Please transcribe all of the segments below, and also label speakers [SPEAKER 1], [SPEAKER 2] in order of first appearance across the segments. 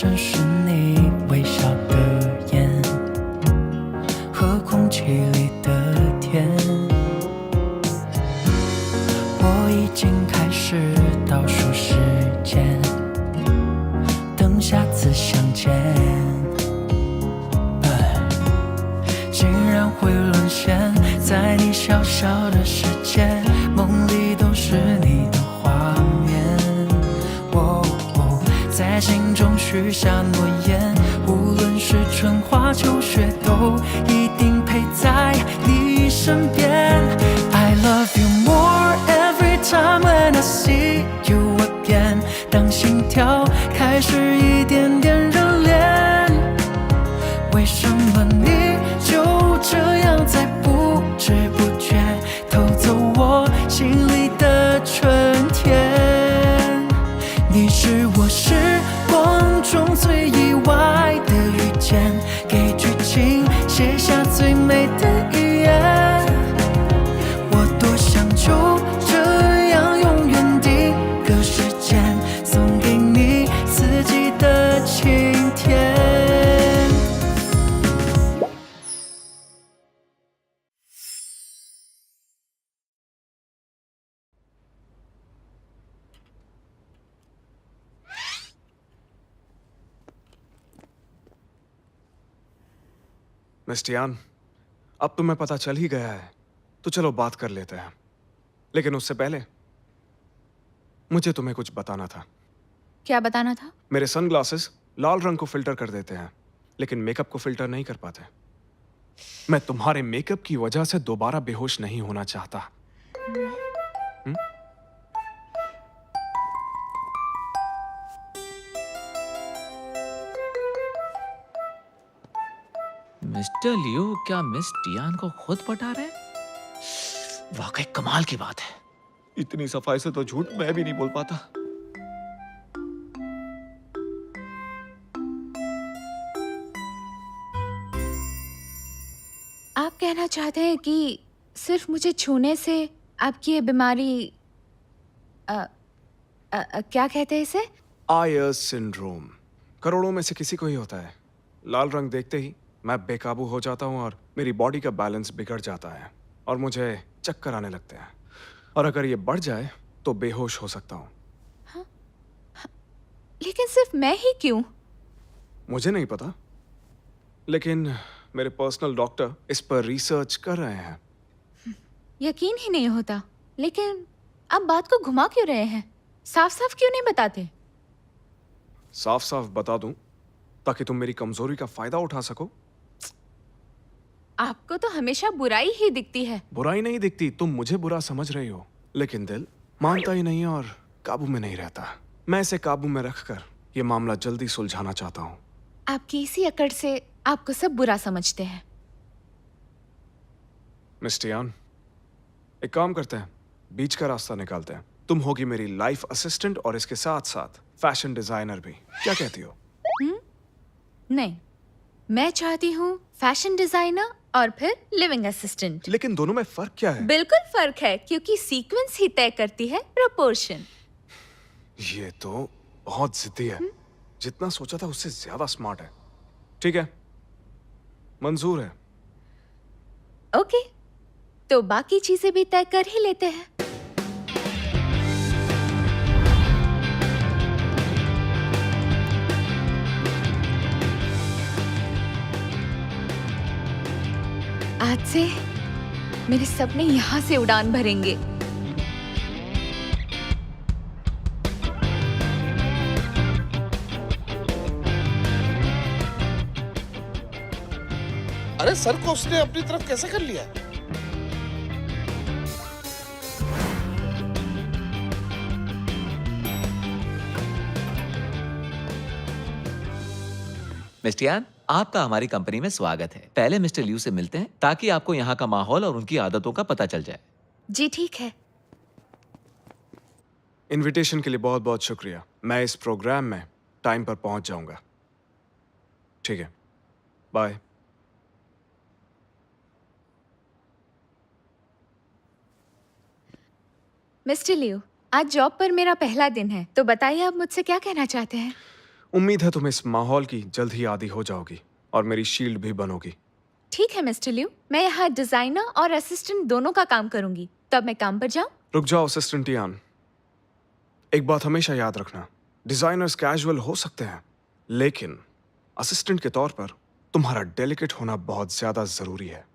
[SPEAKER 1] 身是你微笑的眼和空气里的甜。我已经开始倒数时间，等下次相见。竟然会沦陷在你小小的世界，梦里都是你的画面。在心中许下诺言，无论是春花秋雪，都一定陪在你身边。I love you more every time when I see you again。当心跳开始一点点热恋，为什么你就这样在不知不觉偷走我心里的春天？你是我时光中最意外的遇见，给剧情写下最美的语言。我多想就这样永远定格时间，送给你四季的晴天。
[SPEAKER 2] मिस्टियान, अब तुम्हें पता चल ही गया है, तो चलो बात कर लेते हैं। लेकिन उससे पहले मुझे तुम्हें कुछ बताना था।
[SPEAKER 3] क्या बताना था?
[SPEAKER 2] मेरे सनग्लासेस लाल रंग को फिल्टर कर देते हैं, लेकिन मेकअप को फिल्टर नहीं कर पाते। मैं तुम्हारे मेकअप की वजह से दोबारा बेहोश नहीं होना चाहता।
[SPEAKER 4] मिस्टर लियो क्या मिस टियान को खुद पटा रहे? वाकई कमाल की बात है। इतनी सफाई से तो झूठ मैं भी नहीं बोल पाता।
[SPEAKER 3] आप कहना चाहते हैं कि सिर्फ मुझे छूने से आपकी ये बीमारी क्या कहते हैं इसे?
[SPEAKER 2] आयर्स सिंड्रोम करोड़ों में से किसी को ही होता है। लाल रंग देखते ही मैं बेकाबू हो जाता हूँ और मेरी बॉडी का बैलेंस बिगड़ जाता है और मुझे चक्कर आने लगते हैं, और अगर ये बढ़ जाए तो बेहोश हो सकता हूँ।
[SPEAKER 3] हाँ? लेकिन सिर्फ मैं ही क्यों?
[SPEAKER 2] मुझे नहीं पता, लेकिन मेरे पर्सनल डॉक्टर इस पर रिसर्च कर रहे हैं।
[SPEAKER 3] यकीन ही नहीं होता, लेकिन आप बात को घुमा क्यों रहे हैं? साफ साफ क्यों नहीं बताते?
[SPEAKER 2] साफ साफ बता दूं ताकि तुम मेरी कमजोरी का फायदा उठा सको।
[SPEAKER 3] आपको तो हमेशा बुराई ही दिखती है।
[SPEAKER 2] बुराई नहीं दिखती, तुम मुझे बुरा समझ रही हो, लेकिन दिल मानता ही नहीं और काबू में नहीं रहता। मैं इसे काबू में रखकर ये मामला जल्दी सुलझाना चाहता हूँ।
[SPEAKER 3] आपकी इसी अकड़ से आपको सब बुरा समझते हैं।
[SPEAKER 2] मिस्टियान, एक काम करते हैं, बीच का रास्ता निकालते हैं। तुम होगी मेरी लाइफ असिस्टेंट और इसके साथ साथ फैशन डिजाइनर भी। क्या कहती हो?
[SPEAKER 3] नहीं, मैं चाहती हूँ फैशन डिजाइनर और फिर लिविंग असिस्टेंट।
[SPEAKER 2] लेकिन दोनों में फर्क क्या है?
[SPEAKER 3] बिल्कुल फर्क है, क्योंकि सीक्वेंस ही तय करती है प्रोपोर्शन।
[SPEAKER 2] ये तो बहुत जिद्दी है। जितना सोचा था उससे ज्यादा स्मार्ट है। ठीक है, मंजूर है।
[SPEAKER 3] ओके, तो बाकी चीजें भी तय कर ही लेते हैं। आज से मेरे सपने यहाँ से उड़ान भरेंगे।
[SPEAKER 5] अरे सर को उसने अपनी तरफ कैसे कर लिया?
[SPEAKER 4] मिस्टर यान, आपका हमारी कंपनी में स्वागत है। पहले मिस्टर लियू से मिलते हैं ताकि आपको यहाँ का माहौल और उनकी आदतों का पता चल जाए।
[SPEAKER 3] जी ठीक है।
[SPEAKER 2] इनविटेशन के लिए बहुत बहुत शुक्रिया। मैं इस प्रोग्राम में टाइम पर पहुंच जाऊंगा। ठीक है, बाय।
[SPEAKER 3] मिस्टर लियू, आज जॉब पर मेरा पहला दिन है, तो बताइए आप मुझसे क्या कहना चाहते हैं?
[SPEAKER 2] उम्मीद है तुम इस माहौल की जल्द ही आदी हो जाओगी और मेरी शील्ड भी बनोगी।
[SPEAKER 3] ठीक है मिस्टर लियू, मैं यहाँ डिजाइनर और असिस्टेंट दोनों का काम करूंगी। तब मैं काम पर जाऊँ?
[SPEAKER 2] रुक जाओ असिस्टेंट टियान, एक बात हमेशा याद रखना, डिजाइनर्स कैजुअल हो सकते हैं, लेकिन असिस्टेंट के तौर पर तुम्हारा डेलिकेट होना बहुत ज्यादा जरूरी है।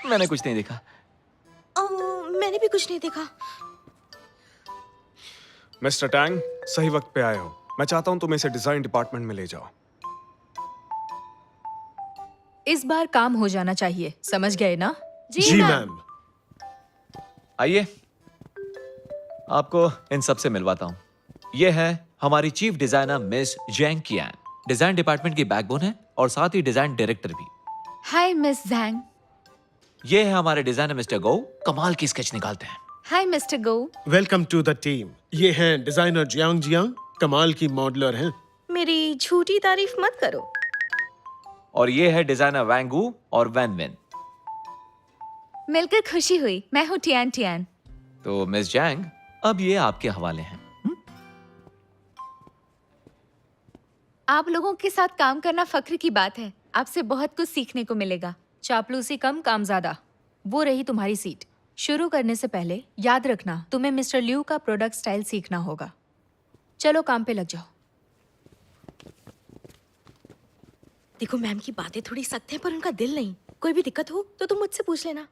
[SPEAKER 4] मैंने कुछ नहीं देखा।
[SPEAKER 6] मैंने भी कुछ नहीं देखा।
[SPEAKER 2] मिस्टर टैंग, सही वक्त पे आए हो। मैं चाहता हूं तुम इसे डिजाइन डिपार्टमेंट में ले जाओ।
[SPEAKER 6] इस बार काम हो जाना चाहिए, समझ गए ना?
[SPEAKER 5] जी मैम।
[SPEAKER 4] आइए, आपको इन सब से मिलवाता हूँ। ये है हमारी चीफ डिजाइनर मिस जैंग कियान, डिजाइन डिपार्टमेंट की बैकबोन है और साथ ही डिजाइन डायरेक्टर भी।
[SPEAKER 3] Hi miss जैंग।
[SPEAKER 4] ये है हमारे डिजाइनर मिस्टर गो, कमाल की स्केच निकालते हैं।
[SPEAKER 3] Hi mister Go.
[SPEAKER 5] Welcome to the team. ये हैं डिजाइनर जियांग जियांग, कमाल की मॉडलर हैं।
[SPEAKER 6] मेरी झूठी तारीफ मत करो।
[SPEAKER 4] और ये है डिजाइनर वैंगू और वैन विन।
[SPEAKER 3] मिलकर खुशी हुई। मैं हूँ टियान टियान।
[SPEAKER 4] तो मिस जैंग, अब ये आपके हवाले हैं।
[SPEAKER 3] आप लोगों के साथ काम करना फख्र की बात है। आपसे बहुत कुछ सीखने को मिलेगा।
[SPEAKER 6] चापलूसी कम, काम ज्यादा। वो रही तुम्हारी सीट। शुरू करने से पहले याद रखना, तुम्हें मिस्टर लियू का प्रोडक्ट स्टाइल सीखना होगा। चलो काम पे लग जाओ। देखो मैम की बातें थोड़ी सख्त हैं, पर उनका दिल नहीं। कोई भी दिक्कत हो तो तुम मुझसे पूछ लेना।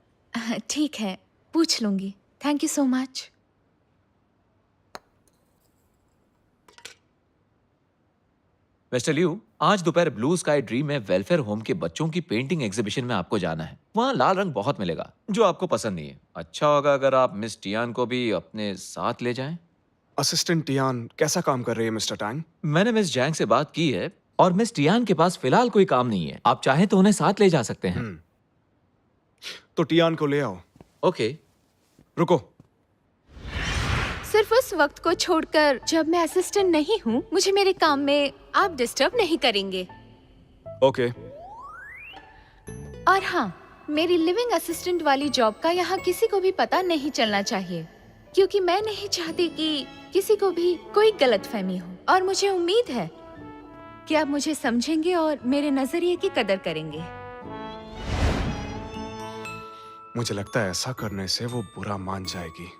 [SPEAKER 3] ठीक है, पूछ लूंगी। Thank you so much.
[SPEAKER 4] Mister Liu, आज दोपहर ब्लू स्काई ड्रीम में वेलफेयर होम के बच्चों की पेंटिंग एग्जीबिशन में आपको जाना है। वहाँ लाल रंग बहुत मिलेगा जो आपको पसंद नहीं है। अच्छा होगा अगर आप मिस टियान को भी अपने साथ ले जाएं।
[SPEAKER 2] असिस्टेंट टियान कैसा काम कर रही है मिस्टर टैंग?
[SPEAKER 4] मैंने मिस जैंग से बात की है और मिस टियान के पास फिलहाल कोई काम नहीं है। आप चाहें तो उन्हें साथ ले जा सकते हैं।
[SPEAKER 2] तो टियान को ले आओ।
[SPEAKER 4] ओके।
[SPEAKER 2] रुको,
[SPEAKER 3] सिर्फ उस वक्त को छोड़कर जब मैं असिस्टेंट नहीं हूँ, मुझे मेरे काम में आप डिस्टर्ब नहीं करेंगे।
[SPEAKER 2] ओके।
[SPEAKER 3] और हाँ, मेरी लिविंग असिस्टेंट वाली जॉब का यहाँ किसी को भी पता नहीं चलना चाहिए, क्योंकि मैं नहीं चाहती कि किसी को भी कोई गलतफहमी हो। और मुझे उम्मीद है कि आप मुझे समझेंगे और मेरे नजरिए की कदर करेंगे।
[SPEAKER 2] मुझे लगता है ऐसा करने से वो बुरा मान जाएगी।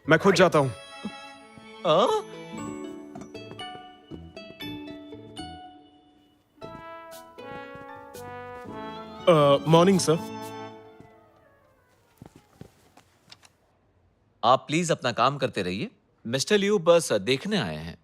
[SPEAKER 2] मैं खुद जाता हूँ।
[SPEAKER 5] Morning sir.
[SPEAKER 4] आप प्लीज अपना काम करते रहिए। मिस्टर लियू बस देखने आए हैं।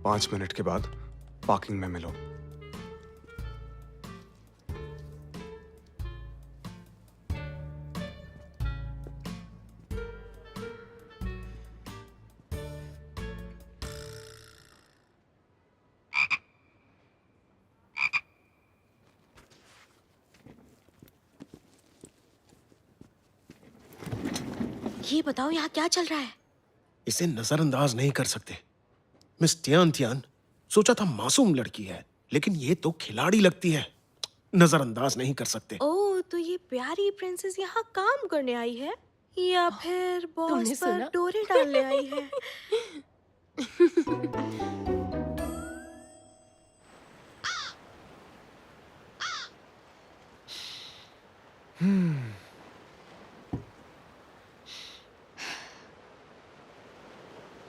[SPEAKER 2] पांच मिनट के बाद पार्किंग में मिलो।
[SPEAKER 6] ये बताओ यहाँ क्या चल रहा है?
[SPEAKER 5] इसे नजरअंदाज नहीं कर सकते। मिस टियान टियान, सोचा था मासूम लड़की है, लेकिन ये तो खिलाड़ी लगती है। नजरअंदाज नहीं कर सकते।
[SPEAKER 6] ओह, तो ये प्यारी प्रिंसेस यहाँ काम करने आई है या फिर बॉस पर डोरे डालने आई है?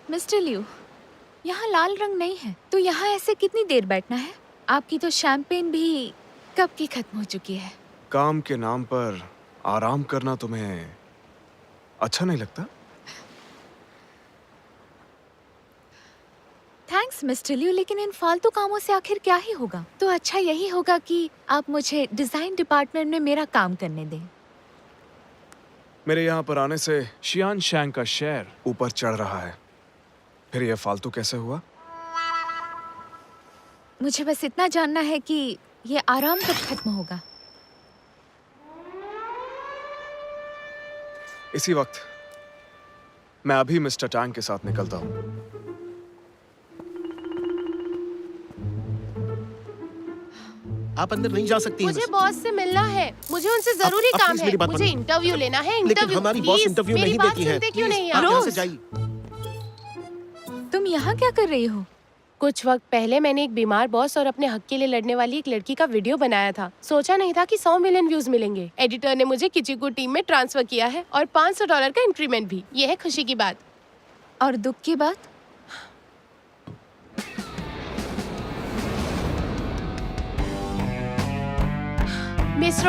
[SPEAKER 3] मिस्टर लियू, यहाँ लाल रंग नहीं है, तो यहाँ ऐसे कितनी देर बैठना है? आपकी तो शैम्पेन भी कब की खत्म हो चुकी है।
[SPEAKER 2] काम के नाम पर आराम करना तुम्हें अच्छा नहीं लगता?
[SPEAKER 3] थैंक्स मिस्टर लियो, लेकिन इन फालतू कामों से आखिर क्या ही होगा? तो अच्छा यही होगा कि आप मुझे डिजाइन डिपार्टमेंट में मेरा काम करने दें।
[SPEAKER 2] मेरे यहाँ पर आने से शियान शैंग का शेयर ऊपर चढ़ रहा है, फिर यह फालतू कैसे हुआ?
[SPEAKER 3] मुझे बस इतना जानना है कि ये आराम कब खत्म होगा।
[SPEAKER 2] इसी वक्त मैं अभी मिस्टर टैंग के साथ निकलता हूँ।
[SPEAKER 5] आप अंदर नहीं जा सकती हैं,
[SPEAKER 7] मुझे
[SPEAKER 5] मिस।
[SPEAKER 7] बॉस से मिलना है, मुझे उनसे जरूरी
[SPEAKER 5] आप
[SPEAKER 7] काम
[SPEAKER 5] प्लीज
[SPEAKER 7] है,
[SPEAKER 5] मेरी बात
[SPEAKER 7] मुझे
[SPEAKER 5] मानिए।
[SPEAKER 7] इंटरव्यू लेना है,
[SPEAKER 5] लेकिन
[SPEAKER 7] इंटरव्यू।
[SPEAKER 5] हमारी बॉस
[SPEAKER 7] प्लीज,
[SPEAKER 5] इंटरव्यू
[SPEAKER 7] मेरी
[SPEAKER 5] नहीं
[SPEAKER 7] बात
[SPEAKER 5] देती है।
[SPEAKER 7] सुनते क्यों
[SPEAKER 5] प्लीज,
[SPEAKER 7] नहीं
[SPEAKER 5] आप
[SPEAKER 7] आप?
[SPEAKER 5] यहाँ से
[SPEAKER 3] रोज।
[SPEAKER 5] जाइए।
[SPEAKER 3] तुम यहाँ क्या कर रही हो?
[SPEAKER 7] कुछ वक्त पहले मैंने एक बीमार बॉस और अपने हक के लिए लड़ने वाली एक लड़की का वीडियो बनाया था। सोचा नहीं था कि 100 मिलियन व्यूज मिलेंगे। एडिटर ने मुझे किचिकू टीम में ट्रांसफर किया है और $500 का इंक्रीमेंट भी। ये है खुशी की बात।
[SPEAKER 3] और दुख की बात?
[SPEAKER 7] मिस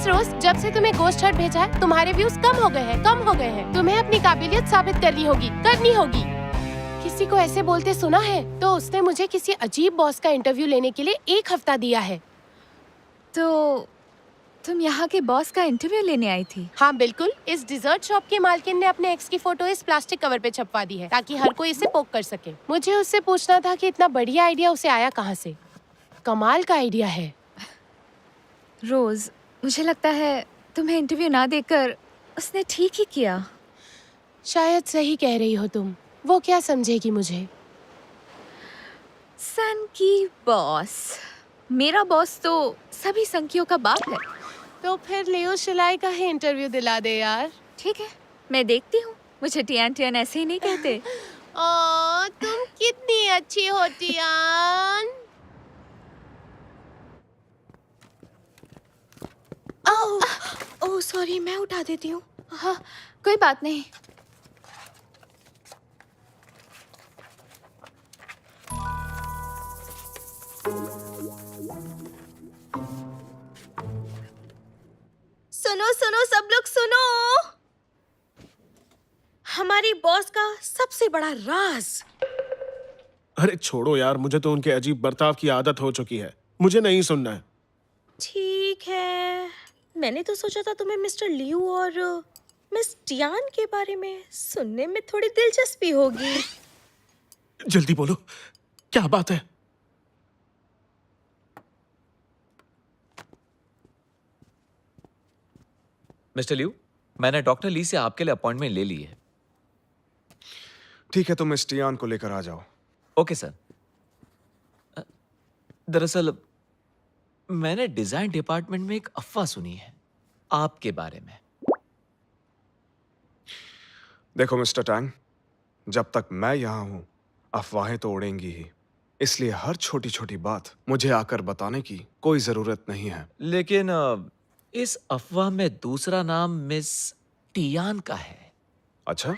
[SPEAKER 7] रोज, जब से तुम्हें गोस्ट हर्ट भेजा है, तुम्हारे व्यूज कम हो गए हैं। तुम्हें अपनी काबिलियत साबित करनी होगी। किसी को ऐसे बोलते सुना है तो उसने मुझे किसी अजीब बॉस का इंटरव्यू लेने के लिए 1 हफ्ता दिया है।
[SPEAKER 3] तो तुम यहाँ के बॉस का इंटरव्यू लेने आई थी?
[SPEAKER 7] हाँ बिल्कुल। इस डिजर्ट शॉप की मालकिन ने अपने एक्स की फोटो इस प्लास्टिक कवर पे छपवा दी है ताकि हर कोई इसे पोक कर सके। मुझे उससे पूछना था कि इतना बढ़िया आइडिया उसे आया कहाँ से। कमाल का आइडिया है।
[SPEAKER 3] रोज, मुझे लगता है तुम्हें इंटरव्यू ना देकर उसने ठीक ही किया।
[SPEAKER 7] शायद सही कह रही हो तुम। वो क्या समझेगी मुझे?
[SPEAKER 3] सन की बॉस। मेरा बॉस तो सभी संकियों का बाप है।
[SPEAKER 7] तो फिर लियो शिलाई का ही इंटरव्यू दिला दे यार।
[SPEAKER 3] ठीक है, मैं देखती हूँ। मुझे टियान ऐसे ही नहीं कहते।
[SPEAKER 7] ओ, तुम कितनी अच्छी हो टियान।
[SPEAKER 3] ओह सॉरी, मैं उठा देती हूँ। हाँ, कोई बात नहीं।
[SPEAKER 8] सुनो सब लोग सुनो। हमारी बॉस का सबसे बड़ा राज।
[SPEAKER 5] अरे छोड़ो यार, मुझे तो उनके अजीब बर्ताव की आदत हो चुकी है। मुझे नहीं सुनना है।
[SPEAKER 8] ठीक है, मैंने तो सोचा था तुम्हें मिस्टर लियू और मिस टियान के बारे में सुनने में थोड़ी दिलचस्पी होगी।
[SPEAKER 5] जल्दी बोलो, क्या बात है?
[SPEAKER 4] मिस्टर लियू, मैंने डॉक्टर ली से आपके लिए अपॉइंटमेंट ले ली है।
[SPEAKER 2] ठीक है, तुम इस टियान को लेकर आ जाओ।
[SPEAKER 4] Okay sir. दरअसल मैंने डिजाइन डिपार्टमेंट में एक अफवाह सुनी है आपके बारे में।
[SPEAKER 2] देखो मिस्टर टैंग, जब तक मैं यहाँ हूँ अफवाहें तो उड़ेंगी ही, इसलिए हर छोटी छोटी बात मुझे आकर बताने की कोई जरूरत नहीं है।
[SPEAKER 4] लेकिन इस अफवाह में दूसरा नाम मिस टियान का है।
[SPEAKER 2] अच्छा,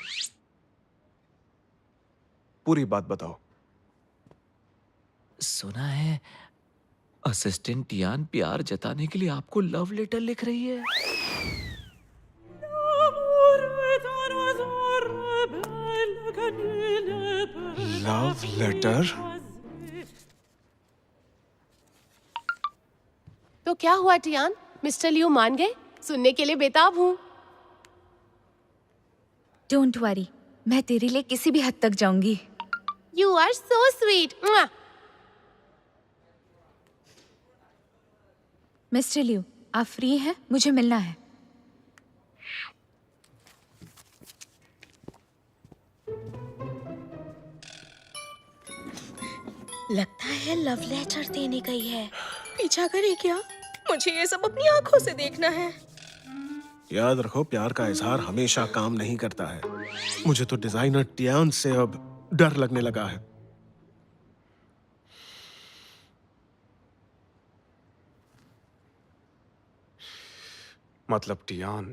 [SPEAKER 2] पूरी बात बताओ।
[SPEAKER 4] सुना है असिस्टेंट टियान प्यार जताने के लिए आपको लव लेटर लिख रही है।
[SPEAKER 2] Love letter?
[SPEAKER 7] तो क्या हुआ टियान? मिस्टर लियू मान गए? सुनने के लिए बेताब हूँ।
[SPEAKER 3] डोंट वरी, मैं तेरे लिए किसी भी हद तक जाऊंगी।
[SPEAKER 7] You are so sweet.
[SPEAKER 3] Mister Liu, आप फ्री हैं? मुझे मिलना है।
[SPEAKER 8] लगता है लव लेटर देने गई है। पीछा करे क्या? मुझे ये सब अपनी आंखों से देखना है।
[SPEAKER 5] याद रखो, प्यार का इजहार हमेशा काम नहीं करता है। मुझे तो डिजाइनर टियान से अब डर लगने लगा है।
[SPEAKER 2] मतलब टियान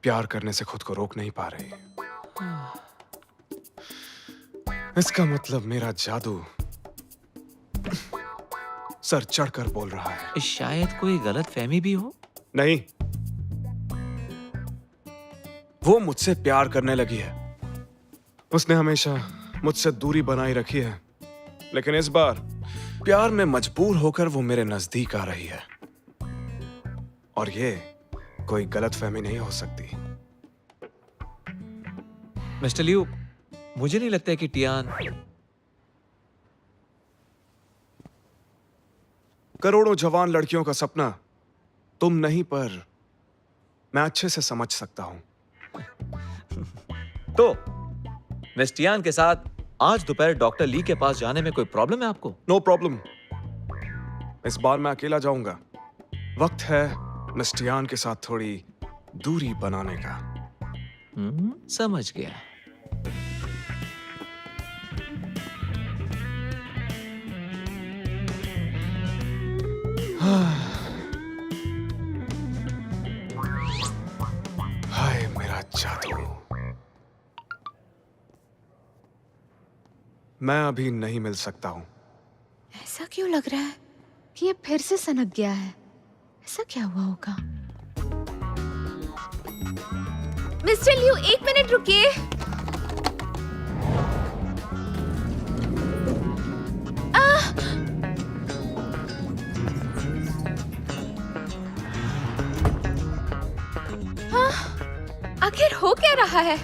[SPEAKER 2] प्यार करने से खुद को रोक नहीं पा रही। इसका मतलब मेरा जादू सर चढ़कर बोल रहा है।
[SPEAKER 4] शायद कोई गलत फहमी भी हो।
[SPEAKER 2] नहीं, वो मुझसे प्यार करने लगी है। उसने हमेशा मुझसे दूरी बनाई रखी है, लेकिन इस बार प्यार में मजबूर होकर वो मेरे नजदीक आ रही है। और ये कोई गलतफहमी नहीं हो सकती।
[SPEAKER 4] मिस्टर लियू, मुझे नहीं लगता है कि टियान।
[SPEAKER 2] करोड़ों जवान लड़कियों का सपना तुम नहीं, पर मैं अच्छे से समझ सकता हूं।
[SPEAKER 4] तो मिस टियान के साथ आज दोपहर डॉक्टर ली के पास जाने में कोई प्रॉब्लम है आपको?
[SPEAKER 2] No problem. इस बार मैं अकेला जाऊंगा। वक्त है मिस टियान के साथ थोड़ी दूरी बनाने का।
[SPEAKER 4] समझ गया।
[SPEAKER 2] हाय मेरा जादू। मैं अभी नहीं मिल सकता हूं।
[SPEAKER 3] ऐसा क्यों लग रहा है कि ये फिर से सनक गया है? ऐसा क्या हुआ होगा? मिस्टर लियू, 1 मिनट रुकिए। आखिर हो क्या रहा है?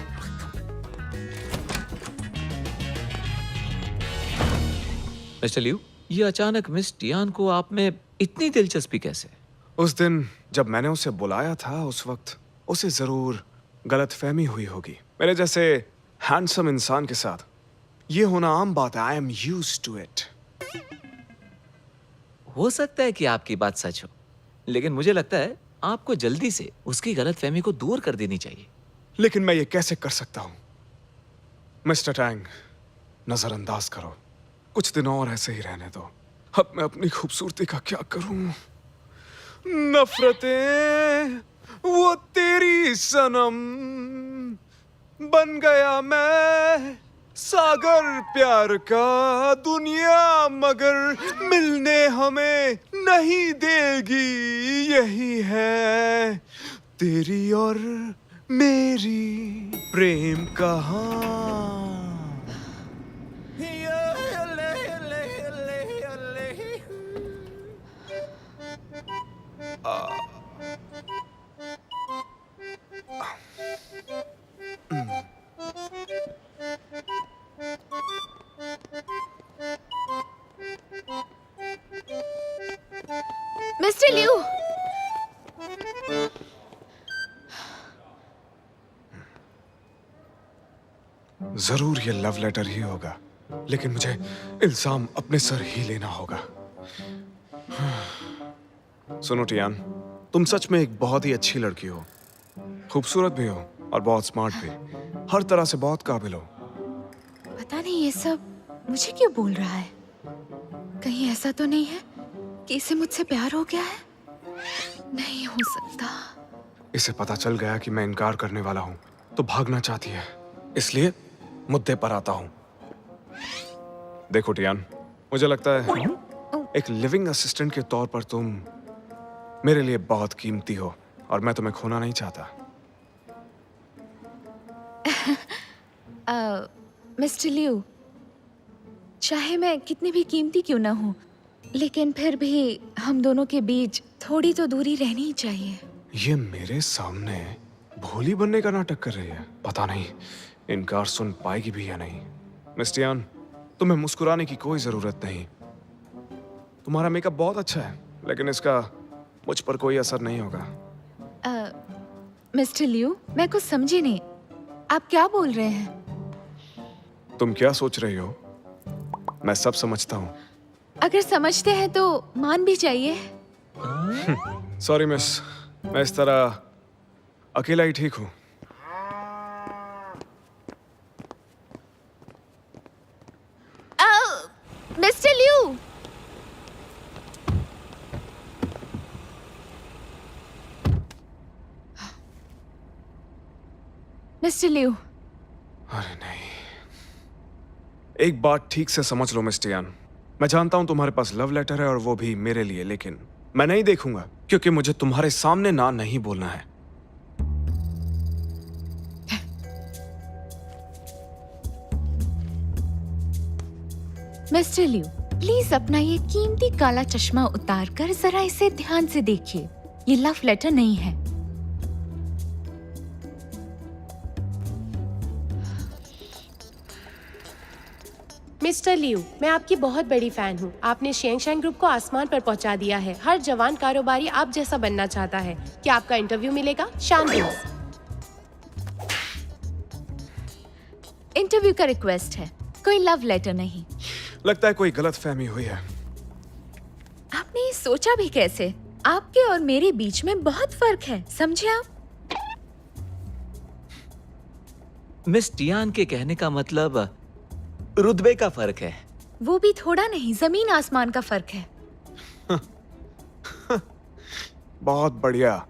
[SPEAKER 4] मिस्टर लियू, ये अचानक मिस टियान को आप में इतनी दिलचस्पी कैसे?
[SPEAKER 2] उस दिन जब मैंने उसे बुलाया था, उस वक्त उसे जरूर गलतफहमी हुई होगी। मेरे जैसे हैंडसम इंसान के साथ ये होना आम बात है। I am used to it.
[SPEAKER 4] हो सकता है कि आपकी बात सच हो, लेकिन मुझे लगता है आपको जल्दी से उसकी गलतफहमी को दूर कर देनी चाहिए।
[SPEAKER 2] लेकिन मैं ये कैसे कर सकता हूं? मिस्टर टैंग, नजरअंदाज करो। कुछ दिन और ऐसे ही रहने दो। अब मैं अपनी खूबसूरती का क्या करूं? नफरतें वो तेरी सनम, बन गया मैं सागर प्यार का। दुनिया मगर मिलने हमें नहीं देगी, यही है तेरी और मेरी प्रेम कहानी।
[SPEAKER 3] मिस्टर लियू,
[SPEAKER 2] जरूर ये लव लेटर ही होगा, लेकिन मुझे इल्जाम अपने सर ही लेना होगा। सुनो टियान, तुम सच में एक बहुत ही अच्छी लड़की हो। खूबसूरत भी हो और बहुत स्मार्ट भी। हर तरह से बहुत काबिल हो।
[SPEAKER 3] पता नहीं ये सब मुझे क्यों बोल रहा है। कहीं ऐसा तो नहीं है कि इसे मुझसे प्यार हो गया है? नहीं हो सकता।
[SPEAKER 2] इसे पता चल गया कि मैं इनकार करने वाला हूं, तो भागना चाहती है। इसलिए मुद्दे पर आता हूं। देखो टियान, मुझे लगता है एक लिविंग असिस्टेंट के तौर पर तुम मेरे लिए बहुत कीमती हो, और मैं तुम्हें खोना नहीं चाहता।
[SPEAKER 3] मिस्टर लियू, चाहे मैं कितनी भी कीमती क्यों ना हूँ, लेकिन फिर भी हम दोनों के बीच थोड़ी तो दूरी रहनी ही चाहिए।
[SPEAKER 2] ये मेरे सामने भोली बनने का नाटक कर रही है। पता नहीं इनकार सुन पाएगी भी या नहीं। मिस टियान, तुम्हें मुस्कुराने की कोई जरूरत नहीं। तुम्हारा मेकअप बहुत अच्छा है, लेकिन इसका मुझ पर कोई असर नहीं होगा।
[SPEAKER 3] मिस्टर लियू, मैं कुछ समझी नहीं। आप क्या बोल रहे हैं?
[SPEAKER 2] तुम क्या सोच रही हो? मैं सब समझता हूँ।
[SPEAKER 3] अगर समझते हैं तो मान भी चाहिए।
[SPEAKER 2] सॉरी मिस, मैं इस तरह अकेला ही ठीक हूँ।
[SPEAKER 3] मिस्टर लियू, मिस्टर लियू,
[SPEAKER 2] अरे नहीं। एक बात ठीक से समझ लो मिस टियान, मैं जानता हूं तुम्हारे पास लव लेटर है और वो भी मेरे लिए, लेकिन मैं नहीं देखूंगा क्योंकि मुझे तुम्हारे सामने ना नहीं बोलना है।
[SPEAKER 3] मिस्टर लिू, प्लीज अपना ये कीमती काला चश्मा उतार कर जरा इसे ध्यान से देखिए। ये लव लेटर नहीं है।
[SPEAKER 7] मिस्टर लियू, मैं आपकी बहुत बड़ी फैन हूँ। आपने शेंगशान ग्रुप को आसमान पर पहुँचा दिया है। हर जवान कारोबारी आप जैसा बनना चाहता है। क्या आपका इंटरव्यू मिलेगा? शानदार।
[SPEAKER 3] इंटरव्यू का रिक्वेस्ट है, कोई लव लेटर नहीं।
[SPEAKER 2] लगता है कोई गलतफहमी हुई है।
[SPEAKER 3] आपने ये सोचा भी कैसे? आपके और मेरे बीच में बहुत फर्क है, समझे आप?
[SPEAKER 4] मिस टियान के कहने का मतलब रुतबे का फर्क है।
[SPEAKER 3] वो भी थोड़ा नहीं, जमीन आसमान का फर्क है।
[SPEAKER 2] बहुत बढ़िया।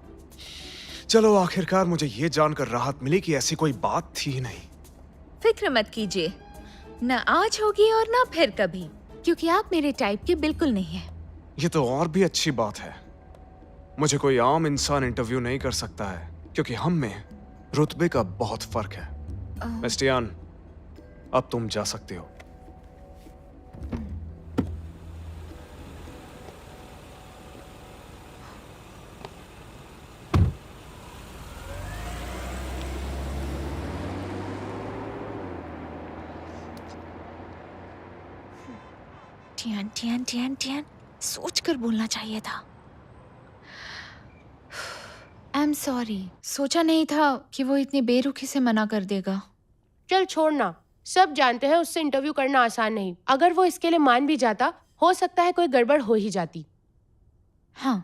[SPEAKER 2] चलो आखिरकार मुझे ये जानकर राहत मिली कि ऐसी कोई बात थी ही नहीं।
[SPEAKER 3] फिक्र मत कीजिए, न आज होगी और न फिर कभी, क्योंकि आप मेरे टाइप के बिल्कुल नहीं हैं।
[SPEAKER 2] ये तो और भी अच्छी बात है। मुझे कोई आम इंसान इंटरव्यू नहीं कर सकता है क्योंकि हम में रुतबे का बहुत फर्क है। मिस टियान, अब तुम जा सकते हो।
[SPEAKER 3] टियान टियान टियान टियान, सोच कर बोलना चाहिए था। आई एम सॉरी, सोचा नहीं था कि वो इतनी बेरुखी से मना कर देगा।
[SPEAKER 7] चल छोड़ना, सब जानते हैं उससे इंटरव्यू करना आसान नहीं। अगर वो इसके लिए मान भी जाता, हो सकता है कोई गड़बड़ हो ही जाती।
[SPEAKER 3] हाँ,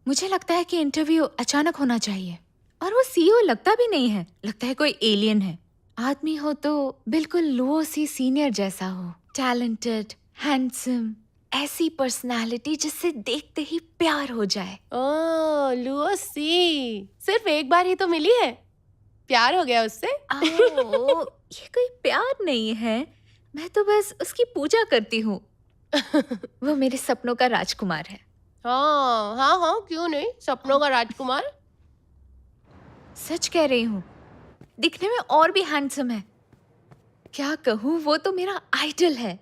[SPEAKER 3] मुझे लगता है कि इंटरव्यू अचानक होना चाहिए। और वो सीईओ लगता भी नहीं है, लगता है कोई एलियन है। आदमी हो तो बिल्कुल लुओ सी सीनियर जैसा हो, टैलेंटेड, हैंडसम, ऐसी पर्सनालिटी जिससे देखते ही प्यार हो जाए।
[SPEAKER 7] ओह लुओसी, सिर्फ एक बार ही तो मिली है, प्यार हो गया उससे?
[SPEAKER 3] ये कोई प्यार नहीं है, मैं तो बस उसकी पूजा करती हूँ। वो मेरे सपनों का राजकुमार है।
[SPEAKER 7] हाँ हाँ हाँ, क्यों नहीं, सपनों का राजकुमार।
[SPEAKER 3] सच कह रही हूँ, दिखने में और भी हैंडसम है। क्या कहूँ, वो तो मेरा आइडल है।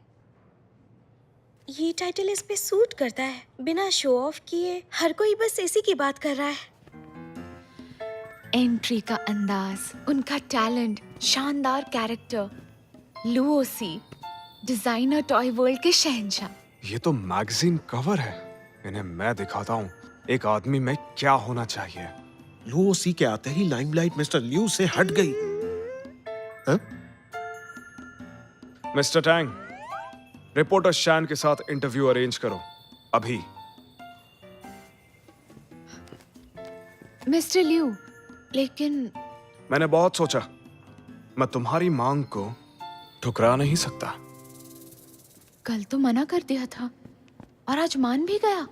[SPEAKER 8] ये टाइटल इस पे सूट करता है। बिना शो ऑफ किए हर कोई बस इसी की बात कर रहा है।
[SPEAKER 3] एंट्री का अंदाज, उनका टैलेंट, शानदार कैरेक्टर, लुओसी, डिजाइनर टॉय वर्ल्ड के शहंशाह।
[SPEAKER 2] ये तो मैगजीन कवर है। इन्हें मैं दिखाता हूँ एक आदमी में क्या होना चाहिए।
[SPEAKER 5] लुओसी के आते ही लाइमलाइट मिस्टर लियू से हट गई। हाँ?
[SPEAKER 2] मिस्टर टैंग, रिपोर्टर शैन के साथ इंटरव्यू अरेंज करो अभी।
[SPEAKER 3] मिस्टर लियू, लेकिन
[SPEAKER 2] मैंने बहुत सोचा, मैं तुम्हारी मांग को ठुकरा नहीं सकता।
[SPEAKER 3] कल तो मना कर दिया था और आज मान भी गया।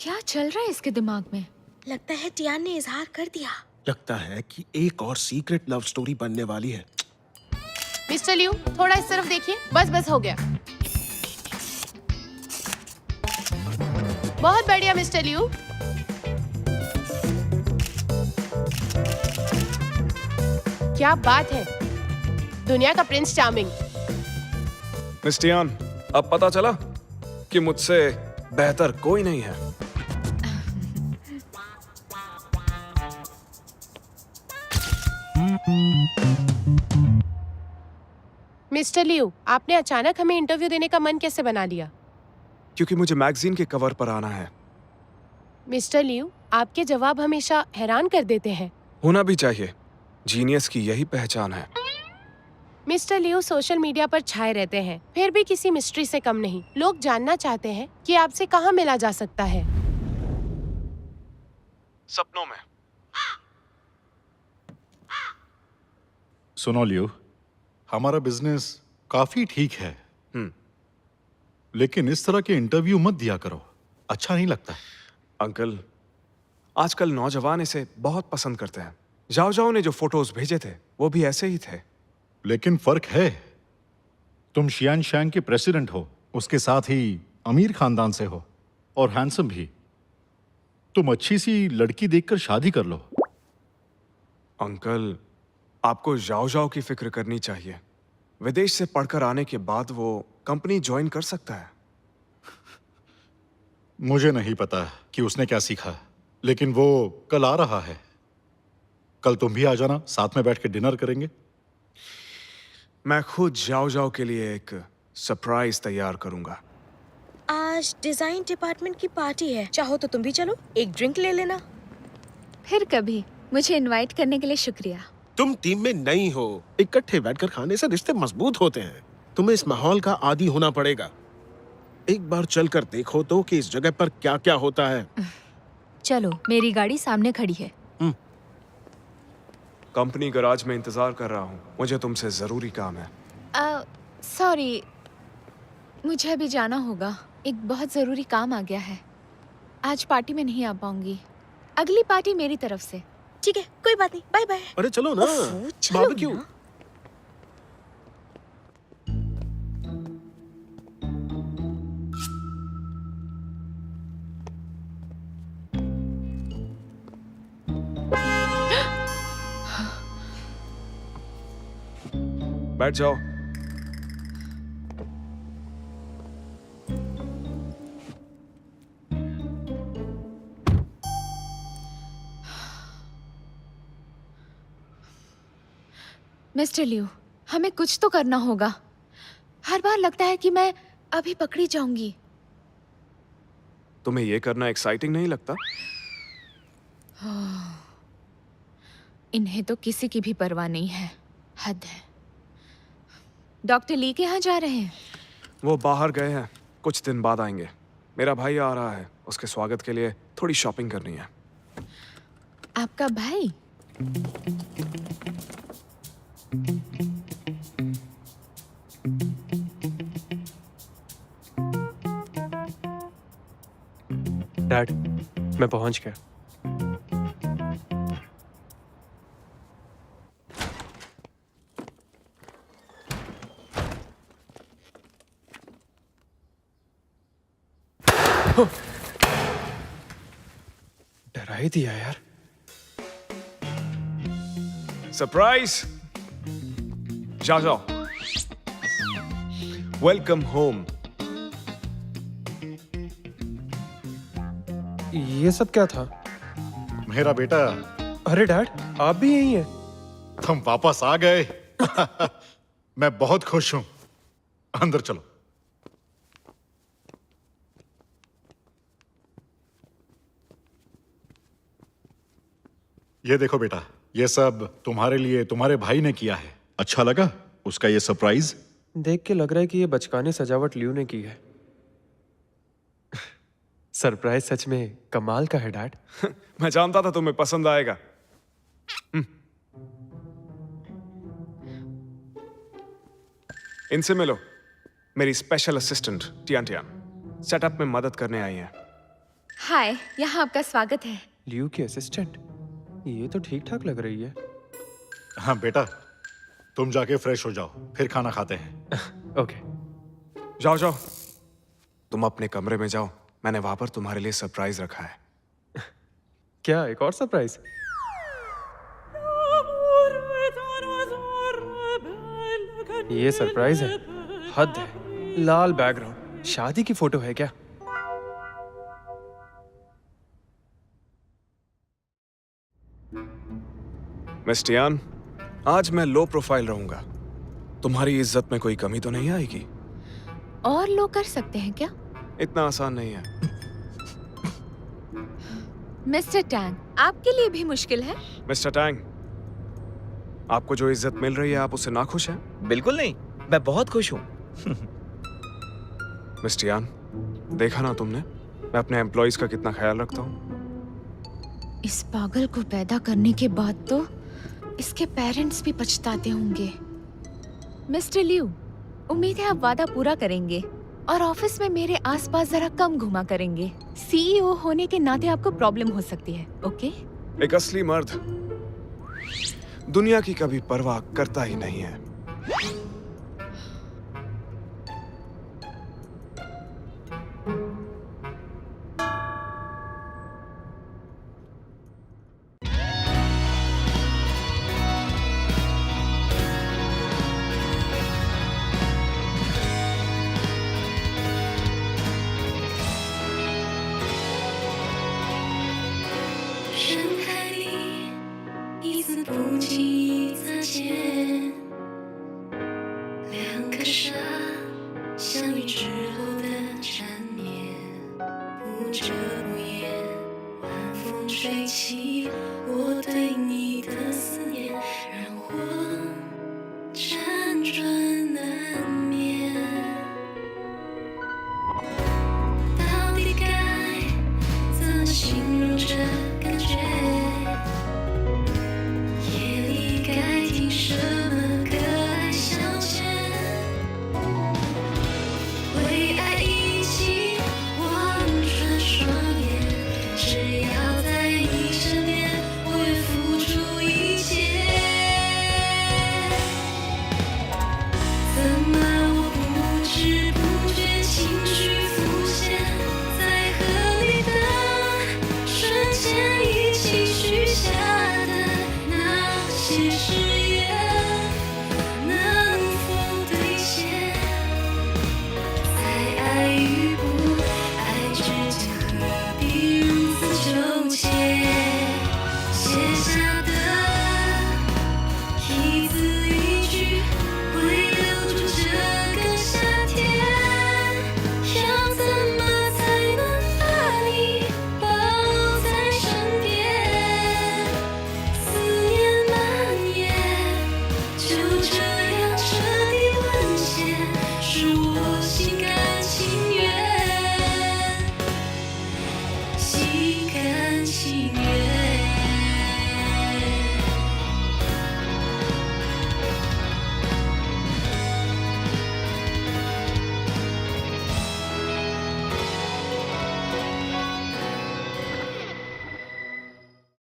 [SPEAKER 3] क्या चल रहा है इसके दिमाग में?
[SPEAKER 8] लगता है टियान ने इजहार कर दिया।
[SPEAKER 5] लगता है कि एक और सीक्रेट लव स्टोरी बनने वाली है।
[SPEAKER 7] मिस्टर लियू, थोड़ा इस तरफ देखिए। बस बस हो गया। बहुत बढ़िया मिस्टर लियू। क्या बात है, दुनिया का प्रिंस चार्मिंग।
[SPEAKER 2] मिस टियान, अब पता चला कि मुझसे बेहतर कोई नहीं है।
[SPEAKER 7] मिस्टर लियू, आपने अचानक हमें इंटरव्यू देने का मन कैसे बना लिया?
[SPEAKER 2] क्योंकि मुझे मैगजीन के कवर पर आना है।
[SPEAKER 7] मिस्टर लियू, आपके जवाब हमेशा हैरान कर देते हैं।
[SPEAKER 2] होना भी चाहिए, जीनियस की यही पहचान है।
[SPEAKER 7] मिस्टर लियू सोशल मीडिया पर छाए रहते हैं, फिर भी किसी मिस्ट्री से कम नहीं। लोग जानना चाहते हैं कि आपसे कहाँ मिला जा सकता है।
[SPEAKER 2] सपनों में।
[SPEAKER 9] सुनो लियो, हमारा बिजनेस काफी ठीक है, लेकिन इस तरह के इंटरव्यू मत दिया करो, अच्छा नहीं लगता।
[SPEAKER 2] अंकल, आजकल नौजवान इसे बहुत पसंद करते हैं। जाओ जाओ ने जो फोटोज भेजे थे वो भी ऐसे ही थे।
[SPEAKER 9] लेकिन फर्क है, तुम शियान शैंग के प्रेसिडेंट हो, उसके साथ ही अमीर खानदान से हो और हैंडसम भी। तुम अच्छी सी लड़की देखकर शादी कर लो।
[SPEAKER 2] अंकल, आपको जाओ जाओ की फिक्र करनी चाहिए। विदेश से पढ़कर आने के बाद वो कंपनी ज्वाइन कर सकता है।
[SPEAKER 9] मुझे नहीं पता कि उसने क्या सीखा, लेकिन वो कल आ रहा है। कल तुम भी आ जाना, साथ में बैठ के डिनर करेंगे।
[SPEAKER 2] मैं खुद जाओ जाओ के लिए एक सरप्राइज तैयार करूंगा।
[SPEAKER 8] आज डिजाइन डिपार्टमेंट की पार्टी है, चाहो तो तुम भी चलो, एक ड्रिंक ले लेना।
[SPEAKER 3] फिर कभी। मुझे इनवाइट करने के लिए शुक्रिया।
[SPEAKER 5] तुम टीम में नई हो, इकट्ठे बैठकर खाने से रिश्ते मजबूत होते हैं। तुम्हें इस माहौल का आदी होना पड़ेगा। एक बार चलकर देखो तो कि इस जगह पर क्या क्या होता है।
[SPEAKER 6] चलो, मेरी गाड़ी सामने खड़ी है।
[SPEAKER 2] कंपनी गराज में इंतजार कर रहा हूँ, मुझे तुमसे जरूरी काम है।
[SPEAKER 3] सॉरी, मुझे अभी जाना होगा। एक बहुत जरूरी काम आ गया है। आज पार्टी में नहीं आ पाऊंगी। अगली पार्टी मेरी तरफ से।
[SPEAKER 8] ठीक है, कोई बात नहीं, बाय बाय।
[SPEAKER 5] अरे चलो ना,
[SPEAKER 8] चलो
[SPEAKER 5] बारबेक्यू।
[SPEAKER 8] ना।
[SPEAKER 2] बैठ जाओ।
[SPEAKER 3] मिस्टर लिू, हमें कुछ तो करना होगा। हर बार लगता है कि मैं अभी पकड़ी जाऊंगी।
[SPEAKER 2] तुम्हें ये करना एक्साइटिंग नहीं लगता?
[SPEAKER 3] इन्हें तो किसी की भी परवाह नहीं है। हद है। डॉक्टर ली के यहाँ जा रहे हैं?
[SPEAKER 2] वो बाहर गए हैं, कुछ दिन बाद आएंगे। मेरा भाई आ रहा है, उसके स्वागत के लिए थोड़ी शॉपिंग करनी है।
[SPEAKER 3] आपका भाई?
[SPEAKER 10] डैड, मैं पहुंच गया। डरा ही दिया यार।
[SPEAKER 2] सरप्राइज! जाओ जाओ। Welcome home.
[SPEAKER 10] ये सब क्या था?
[SPEAKER 9] मेरा बेटा,
[SPEAKER 10] अरे डैड, आप भी यही हैं?
[SPEAKER 9] तुम वापस आ गए। मैं बहुत खुश हूं। अंदर चलो। ये देखो बेटा, ये सब तुम्हारे लिए तुम्हारे भाई ने किया है। अच्छा लगा उसका ये सरप्राइज?
[SPEAKER 10] देख के लग रहा है कि ये बचकाने सजावट लियो ने की है। सरप्राइज सच में कमाल का है डैड।
[SPEAKER 2] मैं जानता था तुम्हें पसंद आएगा। इनसे मिलो, मेरी special assistant Tian Tian setup में मदद करने आई हैं।
[SPEAKER 3] हाय, यहाँ आपका स्वागत है।
[SPEAKER 10] लियो की असिस्टेंट? ये तो ठीक ठाक लग रही है।
[SPEAKER 9] हाँ बेटा, तुम जाके फ्रेश हो जाओ, फिर खाना खाते हैं।
[SPEAKER 10] ओके।
[SPEAKER 2] जाओ जाओ, तुम अपने कमरे में जाओ। मैंने वहां पर तुम्हारे लिए सरप्राइज रखा है।
[SPEAKER 10] क्या एक और सरप्राइज? ये सरप्राइज है? हद है। लाल बैकग्राउंड, शादी की फोटो है क्या?
[SPEAKER 2] मिस टियान, आज मैं लो प्रोफाइल रहूंगा। तुम्हारी इज्जत में कोई कमी तो नहीं आएगी?
[SPEAKER 3] और लोग कर सकते हैं क्या?
[SPEAKER 2] इतना आसान नहीं है।
[SPEAKER 3] मिस्टर टैंग, आपके लिए भी मुश्किल है?
[SPEAKER 2] मिस्टर टैंग, आपको जो इज्जत मिल रही है, आप उससे नाखुश हैं?
[SPEAKER 4] बिल्कुल नहीं, मैं बहुत खुश हूँ।
[SPEAKER 2] मिस टियान, देखा ना तुमने, मैं अपने एम्प्लॉइज का कितना ख्याल रखता हूँ।
[SPEAKER 3] इस पागल को पैदा करने के बाद तो इसके पेरेंट्स भी पछताते होंगे। मिस्टर लिू, उम्मीद है आप वादा पूरा करेंगे और ऑफिस में मेरे आसपास जरा कम घुमा करेंगे। सीईओ होने के नाते आपको प्रॉब्लम हो सकती है, ओके?
[SPEAKER 2] एक असली मर्द दुनिया की कभी परवाह करता ही नहीं है।
[SPEAKER 1] 人。